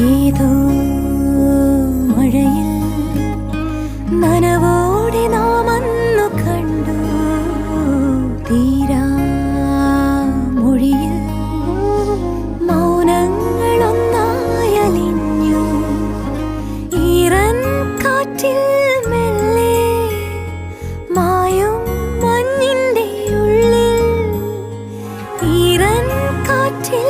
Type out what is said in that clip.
ഏതോ മഴയിൽ നനവോടെ നാം അന്നു കണ്ടു. തീരാ മൊഴിയിൽ മൗനങ്ങളൊന്നായലിഞ്ഞു. ഈറൻ കാറ്റിൽ മെല്ലെ മായും മഞ്ഞിന്റെ ഉള്ളിൽ. ഈറൻ കാറ്റിൽ